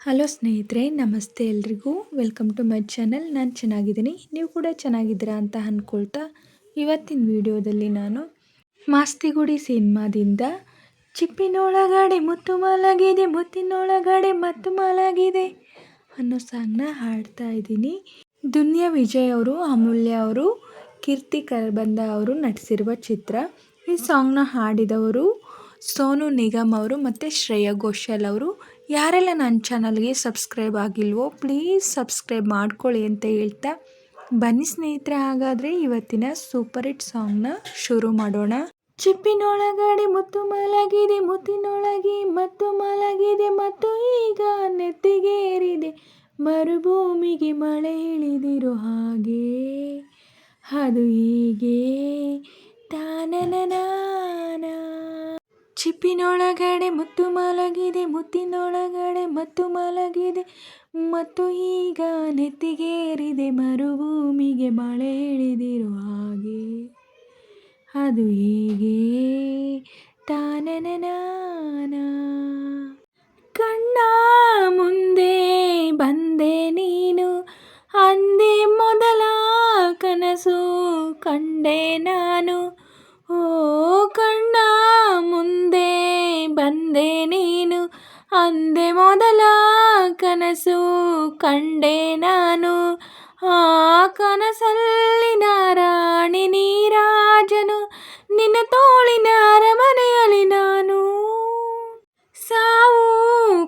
Hello ಸ್ನೇಹಿತರೆ, ನಮಸ್ತೆ ಎಲ್ರಿಗೂ. Welcome to my channel. ನಾನು ಚೆನ್ನಾಗಿದ್ದೀನಿ, ನೀವು ಕೂಡ ಚೆನ್ನಾಗಿದ್ದೀರಾ ಅಂತ ಅಂದ್ಕೊಳ್ತಾ ಇವತ್ತಿನ ವಿಡಿಯೋದಲ್ಲಿ ನಾನು ಮಾಸ್ತಿಗುಡಿ ಸಿನಿಮಾದಿಂದ ಚಿಪ್ಪಿನೊಳಗಡೆ ಮುತ್ತು ಮಲಗಿದೆ, ಮುತ್ತಿನೊಳಗಡೆ ಮತ್ತು ಮಲಗಿದೆ ಅನ್ನೋ ಸಾಂಗ್ನ ಹಾಡ್ತಾ ಇದ್ದೀನಿ. ದುನಿಯಾ ವಿಜಯ್ ಅವರು, ಅಮೂಲ್ಯ ಅವರು, ಕೀರ್ತಿ ಕರ್ಬಂದ ಅವರು ನಟಿಸಿರುವ ಚಿತ್ರ. ಈ ಸಾಂಗ್ನ ಹಾಡಿದವರು ಸೋನು ನಿಗಮ್ ಅವರು ಮತ್ತು ಶ್ರೇಯಾ ಘೋಷಾಲ್ ಅವರು. ಯಾರೆಲ್ಲ ನನ್ನ ಚಾನಲ್ಗೆ ಸಬ್ಸ್ಕ್ರೈಬ್ ಆಗಿಲ್ವೋ ಪ್ಲೀಸ್ ಸಬ್ಸ್ಕ್ರೈಬ್ ಮಾಡ್ಕೊಳ್ಳಿ ಅಂತ ಹೇಳ್ತಾ ಬನ್ನಿ ಸ್ನೇಹಿತರೆ, ಹಾಗಾದರೆ ಇವತ್ತಿನ ಸೂಪರ್ ಹಿಟ್ ಸಾಂಗ್ನ ಶುರು ಮಾಡೋಣ. ಚಿಪ್ಪಿನೊಳಗಡೆ ಮುತ್ತು ಮಲಗಿದೆ, ಮುತ್ತಿನೊಳಗೆ ಮತ್ತು ಮಲಗಿದೆ, ಮತ್ತು ಈಗ ನೆತ್ತಿಗೇರಿದೆ, ಮರುಭೂಮಿಗೆ ಮಳೆ ಇಳಿದಿರೋ ಹಾಗೆ, ಅದು ಹೀಗೆ ತಾನನನಾನ. ಚಿಪ್ಪಿನೊಳಗಡೆ ಮುತ್ತು ಮಲಗಿದೆ, ಮುತ್ತಿನೊಳಗಡೆ ಮತ್ತು ಮಲಗಿದೆ, ಮತ್ತು ಈಗ ನೆತ್ತಿಗೇರಿದೆ, ಮರುಭೂಮಿಗೆ ಮಳೆ ಇಳಿದಿರೋ ಹಾಗೆ, ಅದು ಹೀಗೆ ತಾನನನಾನ. ಕಣ್ಣ ಮುಂದೆ ಬಂದೆ ನೀನು, ಅಂದೇ ಮೊದಲ ಕನಸು ಕಂಡೆ ನಾನು. ಓ ಕಣ್ಣ ಮುಂದೆ ಬಂದೆ ನೀನು, ಅಂದೇ ಮೊದಲ ಕನಸು ಕಂಡೆ ನಾನು. ಆ ಕನಸಲ್ಲಿನ ರಾಣಿ ನೀರಾಜನು, ನಿನ್ನ ತೋಳಿನ ಅರಮನೆಯಲ್ಲಿ ನಾನು. ಸಾವು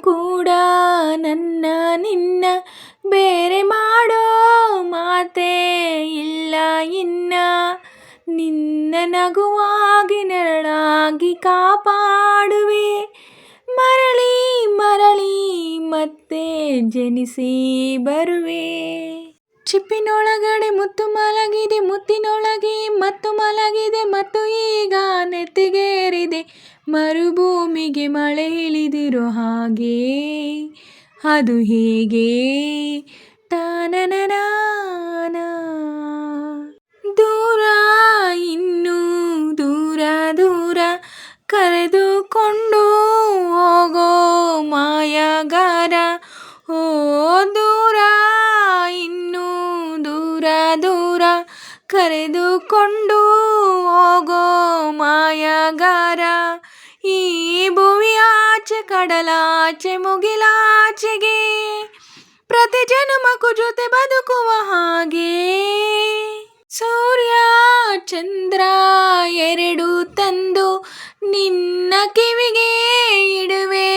ಕೂಡ ನನ್ನ ನಿನ್ನ ಬೇರೆ ಮಾಡೋ ಮಾತೇ ಇಲ್ಲ ಇನ್ನ, ನಿನ್ನ ನಗುವಾಗಿ ನೆರಳಾಗಿ ಕಾಪಾಡುವೆ, ಮರಳಿ ಮರಳಿ ಮತ್ತೆ ಜನಿಸಿ ಬರುವೆ. ಚಿಪ್ಪಿನೊಳಗಡೆ ಮುತ್ತು ಮಲಗಿದೆ, ಮುತ್ತಿನೊಳಗೆ ಮತ್ತು ಮಲಗಿದೆ, ಮತ್ತು ಈಗ ನೆತ್ತಿಗೇರಿದೆ, ಮರುಭೂಮಿಗೆ ಮಳೆ ಇಳಿದಿರೋ ಹಾಗೆ, ಅದು ಹೇಗೆ ತಾನನನಾನ. ದೂರ ಇನ್ನೂ ದೂರ ದೂರ ಕರೆದುಕೊಂಡು ಹೋಗೋ ಮಾಯಗಾರ. ಓ ದೂರ ಇನ್ನೂ ದೂರ ದೂರ ಕರೆದುಕೊಂಡು ಹೋಗೋ ಮಾಯಗಾರ. ಈ ಭುವಿಯಾಚೆ ಕಡಲಾಚೆ ಮುಗಿಲಾಚೆಗೆ, ಪ್ರತಿ ಜನ್ಮಕ್ಕೂ ಜೊತೆ ಬದುಕುವ ಹಾಗೆ, ಸೂರ್ಯ ಚಂದ್ರ ಎರಡು ತಂದು ನಿನ್ನ ಕಿವಿಗೆ ಇಡುವೆ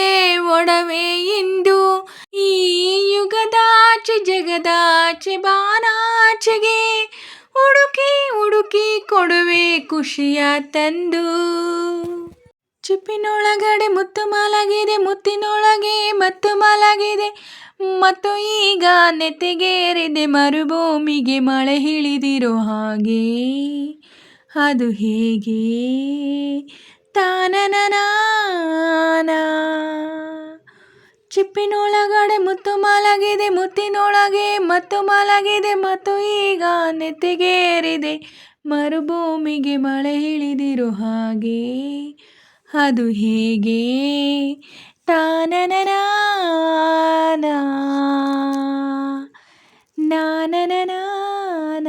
ಒಡವೆ ಎಂದು, ಈ ಯುಗದಾಚೆ ಜಗದಾಚೆ ಬಾನಾಚೆಗೆ ಹುಡುಕಿ ಹುಡುಕಿ ಕೊಡುವೆ ಖುಷಿಯ ತಂದು. ಚಿಪ್ಪಿನೊಳಗಡೆ ಮುತ್ತು ಮಲಗಿದೆ, ಮುತ್ತಿನೊಳಗೆ ಮತ್ತು ಮಲಗಿದೆ, ಮತ್ತು ಈಗ ನೆತ್ತಿಗೇರಿದೆ, ಮರುಭೂಮಿಗೆ ಮಳೆ ಇಳಿದಿರೋ ಹಾಗೆ, ಅದು ಹೇಗೆ ತಾನನನಾನ. ಚಿಪ್ಪಿನೊಳಗಡೆ ಮುತ್ತು ಮಲಗಿದೆ, ಮುತ್ತಿನೊಳಗೆ ಮತ್ತು ಮಲಗಿದೆ, ಮತ್ತು ಈಗ ನೆತ್ತಿಗೇರಿದೆ, ಮರುಭೂಮಿಗೆ ಮಳೆ ಇಳಿದಿರೋ ಹಾಗೆ, ಅದು ಹೇಗೆ ತಾನನನಾನ ನಾನನನಾನ.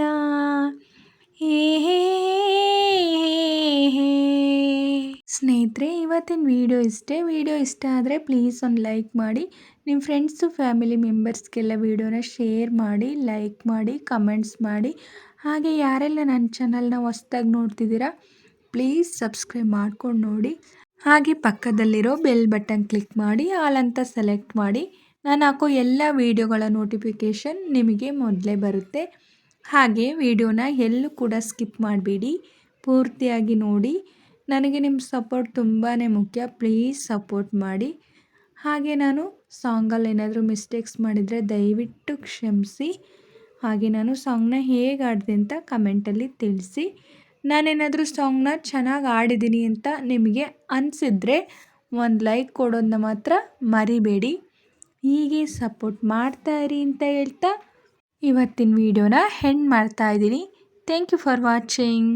ಸ್ನೇಹಿತರೆ, ಇವತ್ತಿನ ವಿಡಿಯೋ ಇಷ್ಟೇ. ವಿಡಿಯೋ ಇಷ್ಟ ಆದರೆ ಪ್ಲೀಸ್ ಒಂದು ಲೈಕ್ ಮಾಡಿ, ನಿಮ್ಮ ಫ್ರೆಂಡ್ಸು ಫ್ಯಾಮಿಲಿ ಮೆಂಬರ್ಸ್ಗೆಲ್ಲ ವಿಡಿಯೋನ ಶೇರ್ ಮಾಡಿ, ಲೈಕ್ ಮಾಡಿ, ಕಮೆಂಟ್ಸ್ ಮಾಡಿ. ಹಾಗೆ ಯಾರೆಲ್ಲ ನನ್ನ ಚಾನಲ್ನ ಹೊಸ್ದಾಗಿ ನೋಡ್ತಿದ್ದೀರಾ ಪ್ಲೀಸ್ ಸಬ್ಸ್ಕ್ರೈಬ್ ಮಾಡ್ಕೊಂಡು ನೋಡಿ. ಹಾಗೆ ಪಕ್ಕದಲ್ಲಿರೋ ಬೆಲ್ ಬಟನ್ ಕ್ಲಿಕ್ ಮಾಡಿ ಆಲ್ ಅಂತ ಸೆಲೆಕ್ಟ್ ಮಾಡಿ, ನಾನು ಹಾಕೋ ಎಲ್ಲ ವೀಡಿಯೋಗಳ ನೋಟಿಫಿಕೇಷನ್ ನಿಮಗೆ ಮೊದಲೇ ಬರುತ್ತೆ. ಹಾಗೆ ವಿಡಿಯೋನ ಎಲ್ಲೂ ಕೂಡ ಸ್ಕಿಪ್ ಮಾಡಬೇಡಿ, ಪೂರ್ತಿಯಾಗಿ ನೋಡಿ. ನನಗೆ ನಿಮ್ಮ ಸಪೋರ್ಟ್ ತುಂಬಾ ಮುಖ್ಯ, ಪ್ಲೀಸ್ ಸಪೋರ್ಟ್ ಮಾಡಿ. ಹಾಗೆ ನಾನು ಸಾಂಗಲ್ಲಿ ಏನಾದರೂ ಮಿಸ್ಟೇಕ್ಸ್ ಮಾಡಿದರೆ ದಯವಿಟ್ಟು ಕ್ಷಮಿಸಿ. ಹಾಗೆ ನಾನು ಸಾಂಗ್ನ ಹೇಗೆ ಆಡಿದೆ ಅಂತ ಕಮೆಂಟಲ್ಲಿ ತಿಳಿಸಿ. ನಾನೇನಾದರೂ ಸಾಂಗ್ನ ಚೆನ್ನಾಗಿ ಆಡಿದ್ದೀನಿ ಅಂತ ನಿಮಗೆ ಅನಿಸಿದ್ರೆ ಒಂದು ಲೈಕ್ ಕೊಡೋದನ್ನ ಮಾತ್ರ ಮರಿಬೇಡಿ. ಹೀಗೆ ಸಪೋರ್ಟ್ ಮಾಡ್ತಾಯಿರಿ ಅಂತ ಹೇಳ್ತಾ ಇವತ್ತಿನ ವಿಡಿಯೋನ ಎಂಡ್ ಮಾಡ್ತಾಯಿದ್ದೀನಿ. Thank you for watching.